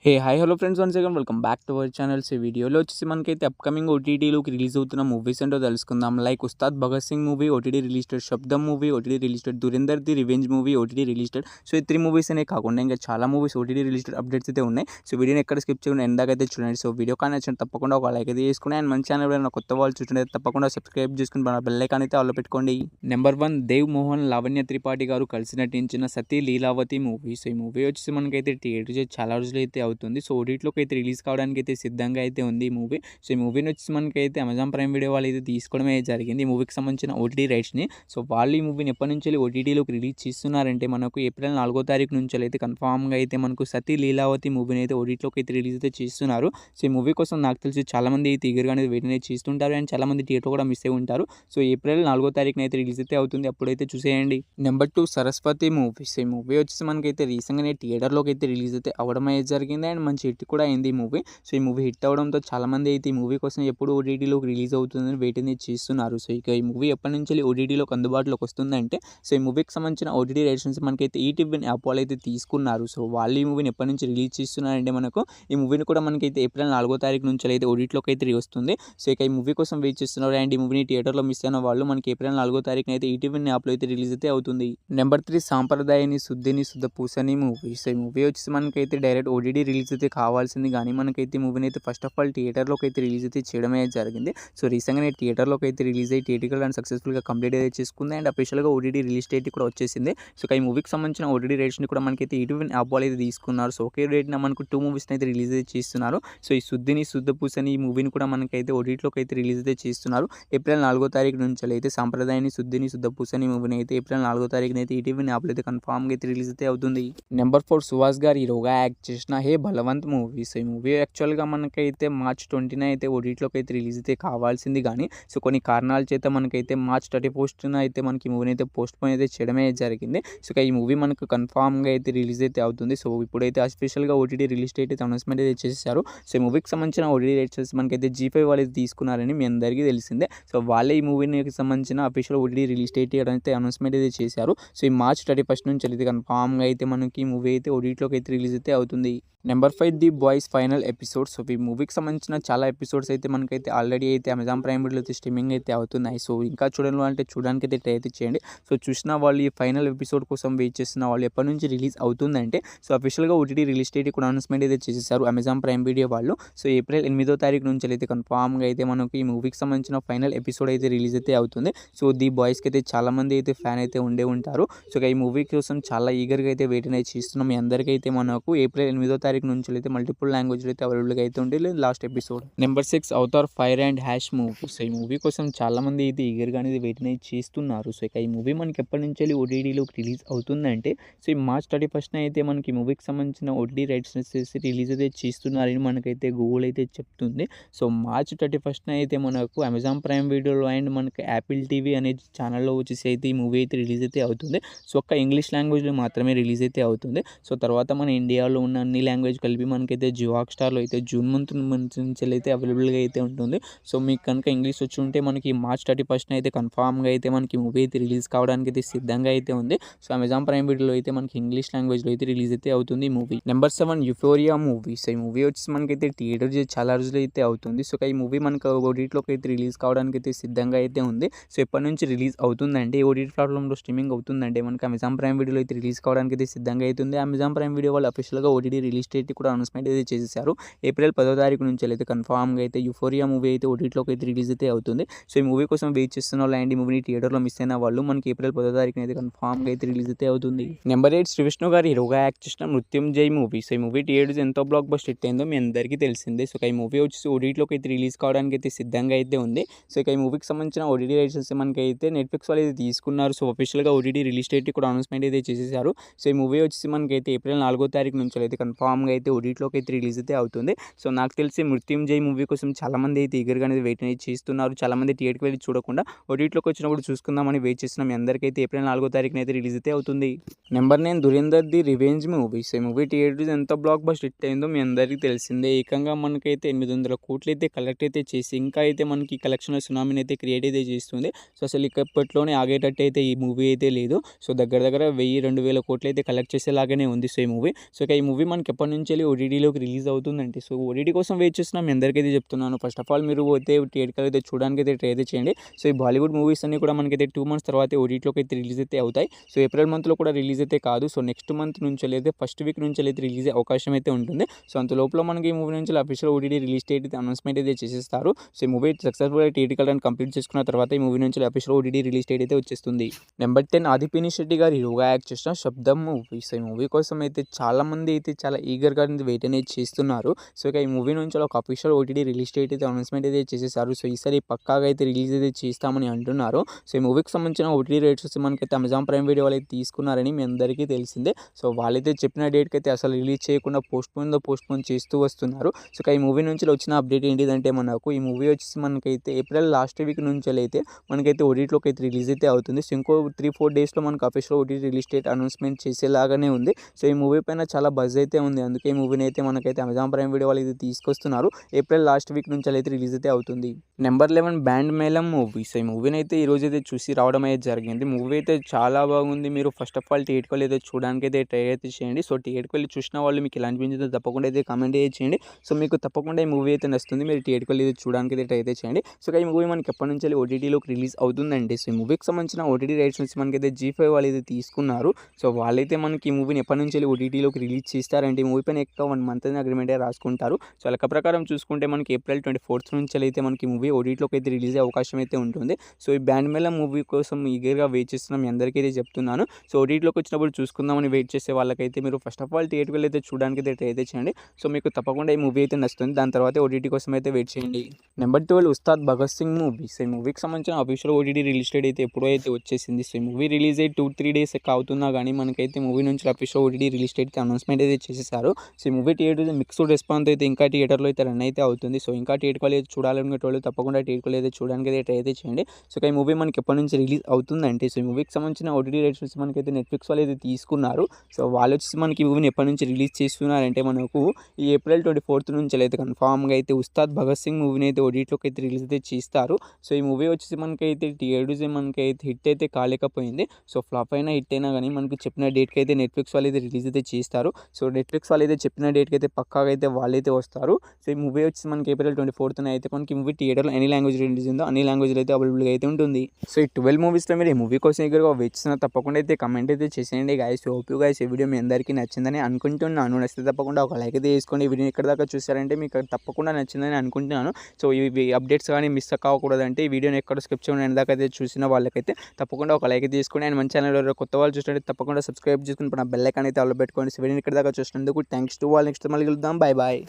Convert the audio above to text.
Hey hi hello friends, once again welcome back to our channels. ఈ వీడియోలో వచ్చేసి మనకైతే అప్కమింగ్ ఓటీటీలోకి రిలీజ్ అవుతున్న మూవీస్ ఏంటో తెలుసుకుందాం. Like Ustaad Bhagat Singh movie OTT released, Sabdham movie OTT released, Dhurandhar the revenge movie OTT released. So ఈ 3 మూవీస్ అనే కాకుండా ఇంకా చాలా మూవీస్ ఓటీటీ రిలీజ్డ్ అప్డేట్స్ అయితే ఉన్నాయి. సో వీడియోని ఎక్కడ స్కిప్ చేయకుండా ఎందాకైతే చూడండి. సో వీడియో కానీ నచ్చిన తప్పకుండా ఒక లైక్ అయితే చేసుకుని, అండ్ మన ఛానల్ ఏమైనా కొత్త వాళ్ళు చూస్తుంటే తప్పకుండా సబ్స్క్రైబ్ చేసుకుని మన బెల్ ఐకాన్ అయితే ఆల్లో పెట్టుకోండి. నెంబర్ 1, దేవ్ మోహన్ లావణ్య త్రిపాఠి గారు కలిసి నటించిన సతీ లీలావతి మూవీ. సో ఈ మూవీ వచ్చేసి మనకైతే థియేటర్ చాలా రోజులు అయితే అవుతుంది. సో ఓటీటీలో అయితే రిలీజ్ కావడానికి అయితే సిద్ధంగా అయితే ఉంది ఈ మూవీ. సో ఈ మూవీని వచ్చి మనకైతే అమెజాన్ ప్రైమ్ వీడియో వాళ్ళు అయితే తీసుకోవడమే జరిగింది ఈ మూవీకి సంబంధించిన ఓటీటీ రైట్స్ని. సో వాళ్ళు ఈ మూవీని ఎప్పటి నుంచి ఓటీటీలోకి రిలీజ్ చేస్తున్నారంటే మనకు ఏప్రిల్ 4వ తారీఖు నుంచి అయితే కన్ఫామ్గా అయితే మనకు సతీ లీలావతి మూవీని అయితే ఓటీటీలోకి అయితే రిలీజ్ అయితే చేస్తున్నారు. సో ఈ మూవీ కోసం నాకు తెలిసి చాలామంది అయితే ఈగర్గా అనేది వెయిట్ అనేది చేస్తుంటారు, అండ్ చాలామంది థియేటర్ కూడా మిస్ అయి ఉంటారు. సో ఏప్రిల్ 4వ తారీఖున అయితే రిలీజ్ అయితే అవుతుంది, అప్పుడైతే చూసేయండి. Number 2, Saraswati movie. సో ఈ మూవీ వచ్చేసి మనకైతే రీసెంట్గానే థియేటర్లోకి అయితే రిలీజ్ అయితే అవ్వడం అయితే జరిగింది, అండ్ మంచి హిట్ కూడా అయింది ఈ మూవీ. సో ఈ మూవీ హిట్ అవడంతో చాలామంది అయితే ఈ మూవీ కోసం ఎప్పుడు ఓటీటీలోకి రిలీజ్ అవుతుందని వెయిట్ అనేది చేస్తున్నారు. సో ఇక ఈ మూవీ ఎప్పటి నుంచి ఓటీటీలోకి అందుబాటులోకి వస్తుందంటే, సో ఈ మూవీకి సంబంధించిన ఓటీటీ రైట్స్ మనకైతే ఈటీవీ యాప్ వాళ్ళు అయితే తీసుకున్నారు. సో వాళ్ళు ఈ మూవీని ఎప్పటి నుంచి రిలీజ్ చేస్తున్నారంటే మనకు ఈ మూవీని కూడా మనకైతే ఏప్రిల్ 4వ తారీఖు నుంచి అయితే ఓటీటీలోకి అయితే వస్తుంది. సో ఇక ఈ మూవీ కోసం వెయిట్ చేస్తున్నారు, అండ్ ఈ మూవీని థియేటర్లో మిస్ అయిన వాళ్ళు మనకి ఏప్రిల్ 4వ తారీఖున అయితే ఈటీవీ యాప్లో అయితే రిలీజ్ అయితే అవుతుంది. నెంబర్ 3, సాంప్రదాయని శుద్ధిని శుద్ధపూసని మూవీ. సో ఈ మూవీ వచ్చేసి మనకైతే డైరెక్ట్ ఓటీటీ రిలీజ్ అయితే కావాల్సింది, కానీ మనకైతే ఈ మూవీని అయితే ఫస్ట్ ఆఫ్ ఆల్ థియేటర్లోకి అయితే రిలీజ్ అయితే చేయడమే జరిగింది. సో రీసెంట్గానే థియేటర్లోకి అయితే రిలీజ్ అయ్యి థియేటికల్ అండ్ సక్సెస్ఫుల్గా కంప్లీట్ అయితే చేసుకుంది, అండ్ అఫీషియల్గా ఓటీటీ రిలీజ్ డేట్ కూడా వచ్చేసింది. సో ఈ మూవీకి సంబంధించిన ఓటీటీ రేట్స్ని కూడా మనకైతే ఈటీవీ యాప్ వాళ్ళు అయితే తీసుకున్నారు. సో ఒకే డేట్న మనకు 2 మూవీస్ని అయితే రిలీజ్ అయితే చేస్తున్నారు. సో ఈ శుద్ధిని శుద్ధపూసని ఈ మూవీని కూడా మనకైతే ఓటీటీలోకి అయితే రిలీజ్ అయితే చేస్తున్నారు. ఏప్రిల్ 4వ తారీఖు నుంచి అయితే సాంప్రదాయాన్ని శుద్ధిని శుద్ధపూసని మూవీని అయితే ఏప్రిల్ 4వ తారీఖున అయితే ఈటీవీ యాప్లో అయితే కన్ఫామ్గా అయితే రిలీజ్ అయితే అవుతుంది. నెంబర్ 4, సుహాస్ గారు హీరోగా యాక్ట్ చేసిన హే బలవంత్ మూవీ. సో ఈ మూవీ యాక్చువల్గా మనకైతే మార్చ్ 20న అయితే ఓటీటీలోకి అయితే రిలీజ్ అయితే కావాల్సింది, కానీ సో కొన్ని కారణాల చేత మనకైతే మార్చ్ 31న అయితే మనకి మూవీని అయితే పోస్ట్ పోన్ అయితే చేయడమే జరిగింది. సో ఈ మూవీ మనకు కన్ఫామ్గా అయితే రిలీజ్ అయితే అవుతుంది. సో ఇప్పుడైతే అఫీషియల్గా ఓటీటీ రిలీజ్ డేట్ అయితే అనౌన్స్మెంట్ అయితే చేసేసారు. సో ఈ మూవీకి సంబంధించిన ఓటీటీ రేట్స్ మనకైతే G5 వాళ్ళు అయితే తీసుకున్నారని మీ అందరికీ తెలిసిందే. సో వాళ్ళే ఈ మూవీకి సంబంధించిన అఫీషియల్ ఓటీటీ రిలీజ్ డేట్ అయితే అనౌన్స్మెంట్ అయితే చేశారు. సో ఈ మార్చ్ 31 నుంచి అయితే కన్ఫామ్గా అయితే మనకి ఈ మూవీ అయితే ఓటీటీలోకి అయితే రిలీజ్ అయితే అవుతుంది. Number 5, the boys final episode. So ఈ మూవీకి సంబంధించిన చాలా ఎపిసోడ్స్ అయితే మనకైతే ఆల్రెడీ అయితే అమెజాన్ ప్రైమ్ వీడియోలో అయితే స్ట్రీమింగ్ అయితే అవుతున్నాయి. సో ఇంకా చూడాలి అంటే చూడడానికి అయితే ట్రై అయితే చేయండి. సో చూసిన వాళ్ళు ఈ ఫైనల్ ఎపిసోడ్ కోసం వెయిట్ చేస్తున్న వాళ్ళు ఎప్పటి నుంచి రిలీజ్ అవుతుందంటే, సో అఫీషియల్గా ఓటీటీ రిలీజ్ డేట్ కూడా అనౌన్స్మెంట్ అయితే చేసేసారు అమెజాన్ ప్రైమ్ వీడియో వాళ్ళు. సో ఏప్రిల్ 8వ తారీఖు నుంచి అయితే కన్ఫామ్గా అయితే మనకి ఈ మూవీకి సంబంధించిన ఫైనల్ ఎపిసోడ్ అయితే రిలీజ్ అయితే అవుతుంది. సో ది బాయ్స్కి అయితే చాలామంది అయితే ఫ్యాన్ అయితే ఉండే ఉంటారు. సో ఈ మూవీ కోసం చాలా ఈగర్గా అయితే వెయిట్ అనేది చేస్తున్నాం. మీ అందరికీ అయితే మనకు ఏప్రిల్ 8వ తారీఖు నుంచి అయితే మల్టిపుల్ లాంగ్వేజ్లో అయితే అవైలబుల్గా అయితే ఉంటుంది last episode. Number 6, Avatar fire and hash movie. So ఈ మూవీ కోసం చాలామంది అయితే ఈగర్గా అనేది వెయిట్ అనేది చేస్తున్నారు. సో ఈ మూవీ మనకి ఎప్పటి నుంచి ఓటీటీలోకి రిలీజ్ అవుతుందంటే, సో ఈ మార్చ్ 31న అయితే మనకి మూవీకి సంబంధించిన ఓటీటీ రైట్స్ వచ్చేసి రిలీజ్ అయితే చేస్తున్నారని మనకైతే గూగుల్ అయితే చెప్తుంది. సో మార్చ్ 31న అయితే మనకు అమెజాన్ ప్రైమ్ వీడియోలో అండ్ మనకి యాపిల్ టీవీ అనే ఛానల్లో వచ్చేసి అయితే ఈ మూవీ అయితే రిలీజ్ అయితే అవుతుంది. సో ఒక్క ఇంగ్లీష్ లాంగ్వేజ్లో మాత్రమే రిలీజ్ అయితే అవుతుంది. సో తర్వాత మన ఇండియాలో ఉన్న అన్ని లాంగ్వేజ్ కలిపి మనకైతే జియో హాట్‌స్టార్లో అయితే జూన్ మంత్ నుంచి అయితే అవైలబుల్గా అయితే ఉంటుంది. సో మీకు కనుక ఇంగ్లీష్ వచ్చి ఉంటే మనకి మార్చ్ 31న అయితే కన్ఫామ్గా అయితే మనకి మూవీ అయితే రిలీజ్ కావడానికి అయితే సిద్ధంగా అయితే ఉంది. సో అమెజాన్ ప్రైమ్ వీడియోలో అయితే మనకి ఇంగ్లీష్ లాంగ్వేజ్లో అయితే రిలీజ్ అయితే అవుతుంది ఈ movie. Number 7, euphoria movie. So ఈ మూవీ వచ్చేసి మనకైతే థియేటర్ చాలా రోజులు అయితే అవుతుంది. సో ఈ మూవీ మనకు ఓటీటీలోకి అయితే రిలీజ్ కావడానికి అయితే సిద్ధంగా అయితే ఉంది. సో ఎప్పటి నుంచి రిలీజ్ అవుతుందంటే, ఓటీటీ ప్లాట్ఫామ్లో స్ట్రీమింగ్ అవుతుందంటే మనకి అమెజాన్ ప్రైమ్ వీడియోలో అయితే రిలీజ్ కావడానికి అయితే సిద్ధంగా అవుతుంది. అమెజాన్ ప్రైమ్ వీడియో వాళ్ళు అఫీషియల్గా ఓటీటీ రిలీజ్ డేట్ కూడా అనౌన్స్మెంట్ అయితే చేసేసారు. ఏప్రిల్ 10వ తారీఖు నుంచి అయితే కన్ఫామ్గా అయితే యుఫోరియా మూవీ అయితే ఓటీటీలోకి అయితే రిలీజ్ అయితే అవుతుంది. సో ఈ మూవీ కోసం వెయిట్ చేస్తున్న వాళ్ళు అండ్ ఈ మూవీని థియేటర్లో మిస్ అయిన వాళ్ళు మనకి ఏప్రిల్ 10వ తారీఖున అయితే కన్ఫామ్గా అయితే రిలీజ్ అయితే అవుతుంది. నెంబర్ 8, శ్రీ విష్ణు గారు హీరోగా యాక్ట్ చేసిన మృత్యుంజయ్ మూవీ. సో ఈ మూవీ థియేటర్స్ ఎంతో బ్లాక్ బస్టర్ హిట్ అయిందో మీ అందరికీ తెలిసిందే. సో ఈ మూవీ వచ్చేసి ఓటీటీలోకి అయితే రిలీజ్ కావడానికి అయితే సిద్ధంగా అయితే ఉంది. సో ఈ మూవీకి సంబంధించిన ఓటీటీ రైట్స్ మనకైతే నెట్ఫ్లిక్స్ వాళ్ళు అయితే తీసుకున్నారు. సో అఫీషియల్గా ఓటీటీ రిలీజ్ డేట్ కూడా అనౌన్స్మెంట్ అయితే చేసేసారు. సో ఈ మూవీ వచ్చేసి మనకైతే ఏప్రిల్ 4వ తారీఖు నుంచి అయితే కన్ఫామ్గా అయితే ఓటీటీలోకి అయితే రిలీజ్ అయితే అవుతుంది. సో నాకు తెలిసి మృత్యుంజయ్ మూవీ కోసం చాలామంది అయితే ఈగర్గా అనేది వెయిట్ అనేది చేస్తున్నారు. చాలామంది థియేటర్కి వెళ్ళి చూడకుండా ఓటీటీలోకి వచ్చినప్పుడు చూసుకుందామని వెయిట్ చేస్తున్నాం. మీ అందరికైతే ఏప్రిల్ 4వ తారీఖున అయితే రిలీజ్ అయితే అవుతుంది. Number 9, Dhurandhar the revenge movie. So ఈ మూవీ థియేటర్స్ ఎంత బ్లాక్ బస్టర్ హిట్ అయిందో మీ అందరికీ తెలిసిందే. ఏకంగా మనకైతే 800 కోట్లు అయితే కలెక్ట్ అయితే చేసి ఇంకా అయితే మనకి కలెక్షన్ సునామీని అయితే క్రియేట్ అయితే చేస్తుంది. సో అసలు ఇప్పట్లోనే ఆగేటట్టు అయితే ఈ మూవీ అయితే లేదు. సో దగ్గర 1000-2000 కోట్లు అయితే కలెక్ట్ చేసేలాగానే ఉంది. సో ఈ మూవీ ఈ మూవీ మనకి ఎప్పటి ఎప్పటి నుంచి వెళ్ళి ఓటీటీలోకి రిలీజ్ అవుతుందండి. సో ఓటీటీ కోసం వెయిట్ చేస్తున్నా మీ అందరికైతే చెప్తున్నాను. ఫస్ట్ ఆఫ్ ఆల్ మీరు పోతే థియేటర్‌కి అయితే చూడడానికి అయితే ట్రై అయితే చేయండి. సో ఈ బాలీవుడ్ మూవీస్ అన్నీ కూడా మనకైతే 2 మంత్స్ తర్వాత ఓటీటీలోకి అయితే రిలీజ్ అయితే అవుతాయి. సో ఏప్రిల్ మంత్లో కూడా రిలీజ్ అయితే కాదు. సో నెక్స్ట్ మంత్ నుంచి అయితే ఫస్ట్ వీక్ నుంచి అయితే రిలీజ్ అయ్యే అవకాశం అయితే ఉంటుంది. సో అంత లోపల మనకి ఈ మూవీ నుంచి అఫీషియల్ ఓటీటీ రిలీజ్ డేట్ అయితే అనౌన్స్మెంట్ అయితే చేసేస్తారు. సో ఈ మూవీ సక్సెస్ఫుల్‌గా థియేట్రికల్ రన్ కంప్లీట్ చేసుకున్న తర్వాత ఈ మూవీ నుంచి అఫీషియల్ ఓటీటీ రిలీజ్ డేట్ అయితే వచ్చేస్తుంది. నెంబర్ 10 ఆదిపిని శెట్టి గారు హీరోగా యాక్ట్ చేసిన 'శబ్దం' మూవీ. సో ఈ మూవీ కోసం అయితే చాలామంది అయితే చాలా ఈగర్‌గా వెయిట్ అనేది చేస్తున్నారు. సో ఇక ఈ మూవీ నుంచి ఒక అఫీషియల్ ఓటీటీ రిలీజ్ డేట్ అయితే అనౌన్స్మెంట్ అయితే చేసేసారు. సో ఈసారి పక్కాగా అయితే రిలీజ్ అయితే చేస్తామని అంటున్నారు. సో ఈ మూవీకి సంబంధించిన ఓటీటీ రైట్స్ వచ్చి మనకైతే అమెజాన్ ప్రైమ్ వీడియో వాళ్ళు అయితే తీసుకున్నారని మీ అందరికీ తెలిసిందే. సో వాళ్ళైతే చెప్పిన డేట్కి అయితే అసలు రిలీజ్ చేయకుండా పోస్ట్పోన్ చేస్తూ వస్తున్నారు. సో ఇక ఈ మూవీ నుంచి వచ్చిన అప్డేట్ ఏంటిదంటే మనకు ఈ మూవీ వచ్చేసి మనకైతే ఏప్రిల్ లాస్ట్ వీక్ నుంచి అయితే మనకైతే ఓటీటీలోకి అయితే రిలీజ్ అయితే అవుతుంది. సో ఇంకో 3-4 డేస్లో మనకు official OTT release date announcement చేసేలాగానే ఉంది. సో ఈ మూవీ పైన చాలా బజ్ అయితే ఉంది. అందుకే ఈ మూవీని అయితే మనకైతే అమెజాన్ ప్రైమ్ వీడియో వాళ్ళు అయితే తీసుకొస్తున్నారు. ఏప్రిల్ లాస్ట్ వీక్ నుంచి అయితే రిలీజ్ అయితే అవుతుంది. Number 11 band Melam movie. So ఈ మూవీని అయితే ఈ రోజు అయితే చూసి రావడం అయితే జరిగింది. మూవీ అయితే చాలా బాగుంది. మీరు ఫస్ట్ ఆఫ్ ఆల్ థియేటర్కి వెళ్ళి అయితే చూడడానికి అయితే ట్రై అయితే చేయండి. సో థియేటర్కి వెళ్ళి చూసిన వాళ్ళు మీకు ఎలా అనిపించిందో తప్పకుండా అయితే కామెంట్ అయితే చేయండి. సో మీకు తప్పకుండా ఈ మూవీ అయితే నచ్చుతుంది. మీరు థియేటర్కి వెళ్ళి చూడడానికి అయితే ట్రై అయితే చేయండి. సో ఈ మూవీ మనకి ఎప్పటి నుంచి ఓటీటీలోకి రిలీజ్ అవుతుందండి. సో ఈ మూవీకి సంబంధించిన ఓటీటీ రైట్స్ నుంచి మనకైతే G5 వాళ్ళు అయితే తీసుకున్నారు. సో వాళ్ళైతే మనకి ఈ మూవీని ఎప్పటి నుంచి ఓటీటీలోకి రిలీజ్ చేస్తారంటే ఈ మూవీ పైన ఎక్కువ 1 మంత్ అగ్రిమెంట్ అయితే రాసుకుంటారు. సో లెక్క ప్రకారం చూసుకుంటే మనకి ఏప్రిల్ 24th నుంచి అయితే మనకి మూవీ ఓటీటీలోకి అయితే రిలీజ్ అయ్యే అవకాశం అయితే ఉంటుంది. సో ఈ బ్యాండ్ మేళం మూవీ కోసం ఈగర్గా వెయిట్ చేస్తున్న మీ అందరికీ అయితే చెప్తున్నాను. సో ఓటీటీలోకి వచ్చినప్పుడు చూసుకుందామని వెయిట్ చేసే వాళ్ళకైతే మీరు ఫస్ట్ ఆఫ్ ఆల్ థియేటర్కి వెళ్ళి అయితే చూడడానికి అయితే ట్రై అయితే చేయండి. సో మీకు తప్పకుండా ఈ మూవీ అయితే నచ్చుతుంది. దాని తర్వాత ఓటీటీ కోసం అయితే వెయిట్ చేయండి. Number 12 Ustaad Bhagat Singh movie. So ఈ మూవీకి సంబంధించిన అఫీషియల్ ఓటీటీ రిలీజ్ డేట్ అయితే ఎప్పుడో అయితే వచ్చేసింది. సో ఈ మూవీ రిలీజ్ అయ్యి 2-3 డేస్ అవుతున్నా కానీ మనకైతే మూవీ నుంచి అఫీషియల్ ఓటీటీ రిలీజ్ డేట్ అయితే అనౌన్స్మెంట్ అయితే చేసేసారు. సో ఈ మూవీ థియేటర్ మిక్స్డ్ రెస్పాన్స్ అయితే ఇంకా థియేటర్లో అయితే రన్ అయితే అవుతుంది. సో ఇంకా థియేటర్కి అయితే చూడాలనుకునేటోళ్ళు తప్పకుండా థియేటర్కి అయితే చూడడానికి అయితే ట్రై అయితే చేయండి. సో ఈ మూవీ మనకి ఎప్పటి నుంచి రిలీజ్ అవుతుందంటే సో ఈ మూవీకి సంబంధించిన ఓటీటీ రైట్స్ వచ్చి మనకైతే నెట్ఫ్లిక్స్ వాళ్ళు అయితే తీసుకున్నారు. సో వాళ్ళు వచ్చి మనకి ఈ మూవీని ఎప్పటి నుంచి రిలీజ్ చేస్తున్నారంటే మనకు ఈ ఏప్రిల్ 24th నుంచి అయితే కన్ఫామ్గా అయితే ఉస్తాద్ భగత్ సింగ్ మూవీని అయితే ఓటీటీలోకి అయితే రిలీజ్ అయితే చేస్తారు. సో ఈ మూవీ వచ్చేసి మనకైతే థియేటర్స్ మనకైతే హిట్ అయితే కాలేకపోయింది. సో ఫ్లాప్ అయినా హిట్ అయినా కానీ మనకి చెప్పిన డేట్కి అయితే నెట్ఫ్లిక్స్ వాళ్ళు అయితే రిలీజ్ అయితే చేస్తారు. సో నెట్ఫ్లిక్స్ వాళ్ళు అయితే చెప్పిన డేట్కి అయితే పక్కాగా అయితే వాళ్ళైతే వస్తారు. సో ఈ మూవీ వచ్చి మనకి ఏప్రిల్ 24th అయితే మనకి మూవీ థియేటర్లో ఎన్ని లాంగ్వేజ్ రిలీజ్ ఉందో అన్ని లాంగ్వేజ్లో అయితే అవైలబుల్గా అయితే ఉంటుంది. సో ఈ 12 మూవీస్లో మీరు ఈ మూవీ కోసం ఎదురుగా వెయిట్ చేస్తున్నా తప్పకుండా అయితే కమెంట్ అయితే చేసేయండి గైస్. హోప్ యూ గైస్ ఈ వీడియో మీ అందరికీ నచ్చిందని అనుకుంటున్నాను. నచ్చితే తప్పకుండా ఒక లైక్ అయితే వేసుకోండి. ఈ వీడియో ఎక్కడ దాకా చూసారంటే మీకు తప్పకుండా నచ్చిందని అనుకుంటున్నాను. సో ఇవి అప్డేట్స్ కానీ మిస్ కాకూడదంటే ఈ వీడియోని ఎక్కడ స్కిప్ చేయడం దాకా అయితే చూసిన వాళ్ళకైతే తప్పకుండా ఒక లైక్ అయితే తీసుకోండి. అండ్ మన ఛానల్ కొత్త వాళ్ళు చూసినట్టు తప్పకుండా సబ్స్క్రైబ్ చేసుకుని నా బెల్ ఐకాన్ అయితే ఆల్ పెట్టుకోండి. సో వీడియోని ఇక్కడ దాకా చూసినందుకు థ్యాంక్స్ టు ఆల్. నెక్స్ట్ మళ్ళీ కలుద్దాం. Bye bye.